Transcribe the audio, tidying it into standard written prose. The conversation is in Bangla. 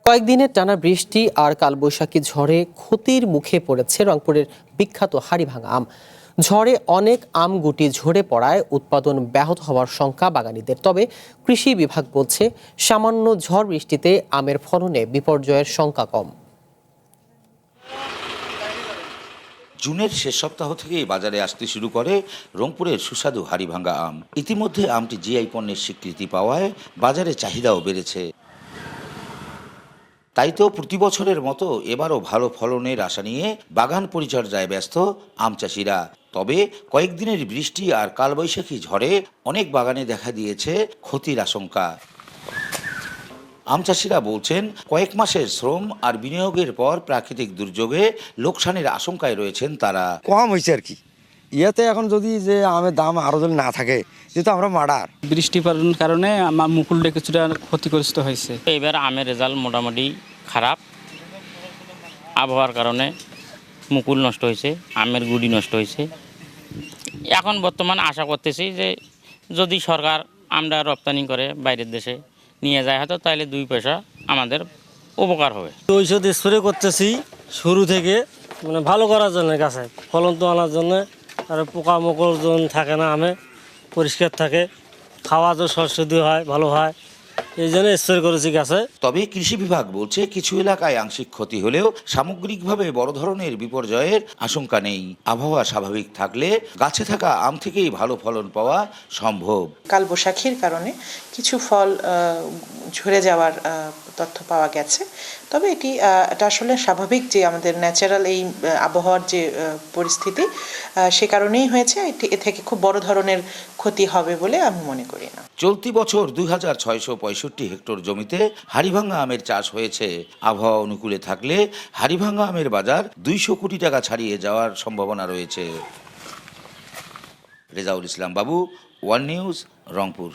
কয়েকদিনের টানা বৃষ্টি আর কালবৈশাখী ঝড়ে ক্ষতির মুখে পড়েছে রংপুরের বিখ্যাত হাড়িভাঙা আম। ঝড়ে অনেক আম গুটি ঝরে পড়ায় উৎপাদন ব্যাহত হওয়ার শঙ্কা বাগানীদের। তবে কৃষি বিভাগ বলছে, সামান্য ঝড় বৃষ্টিতে আমের ফলনে বিপর্যয়ের শঙ্কা কম। জুনের শেষ সপ্তাহ থেকেই বাজারে আসতে শুরু করে রংপুরের সুস্বাদু হাড়িভাঙা আম। ইতিমধ্যে আমটি জিআই পণ্যের স্বীকৃতি পাওয়ায় বাজারে চাহিদাও বেড়েছে। তাই তো প্রতি বছরের মতো এবারও ভালো ফলনের আশা নিয়ে বাগান পরিচর্যায় ব্যস্ত আম চাষিরা। তবে কয়েকদিনের বৃষ্টি আর কালবৈশাখী ঝড়ে অনেক বাগানে দেখা দিয়েছে ক্ষতির আশঙ্কা। আম চাষিরা বলছেন, কয়েক মাসের শ্রম আর বিনিয়োগের পর প্রাকৃতিক দুর্যোগে লোকসানের আশঙ্কায় রয়েছেন তারা। কম হয়েছে আর কি। ইয়াতে এখন যদি যে আমের দাম আরো যদি না থাকে, যেহেতু আমরা মার্ডার, বৃষ্টি পড়ার কারণে আমার মুকুলটা কিছুটা ক্ষতিগ্রস্ত হয়েছে। এবার আমের রেজাল্ট মোটামুটি খারাপ। আবহাওয়ার কারণে মুকুল নষ্ট হয়েছে, আমের গুড়ি নষ্ট হয়েছে। এখন বর্তমান আশা করতেছি যে যদি সরকার আমরা রপ্তানি করে বাইরের দেশে নিয়ে যায় হয়তো, তাহলে 2 পয়সা আমাদের উপকার হবে। ঔষধ স্প্রে করতেছি শুরু থেকে, মানে ভালো করার জন্য, গাছে ফলন তো আনার জন্য, আর পোকামাকড় থাকে না, আমে পরিষ্কার থাকে, খাওয়া তো শস্য হয়, ভালো হয়, এই জন্য স্প্রে করেছি গাছে। তবে কৃষি বিভাগ বলছে, কিছু এলাকায় আংশিক ক্ষতি হলেও সামগ্রিকভাবে বড় ধরনের বিপর্যয়ের আশঙ্কা নেই। আবহাওয়া স্বাভাবিক থাকলে গাছে থাকা আম থেকেই ভালো ফলন পাওয়া সম্ভব। কালবৈশাখীর কারণে কিছু ফল ঝরে যাওয়ার তথ্য পাওয়া গেছে। তবে এটা আসলে স্বাভাবিক, যে আমাদের ন্যাচারাল এই আবহাওয়ার যে পরিস্থিতি, সে কারণেই হয়েছে। এ থেকে খুব বড় ধরনের ক্ষতি হবে বলে আমি মনে করি না। চলতি বছর 2665 হেক্টর জমিতে হাড়িভাঙা আমের চাষ হয়েছে। আবহাওয়া অনুকূলে থাকলে হাড়িভাঙা আমের বাজার 200 কোটি টাকা ছাড়িয়ে যাওয়ার সম্ভাবনা রয়েছে। রেজাউল ইসলাম বাবু, ওয়ান নিউজ, রংপুর।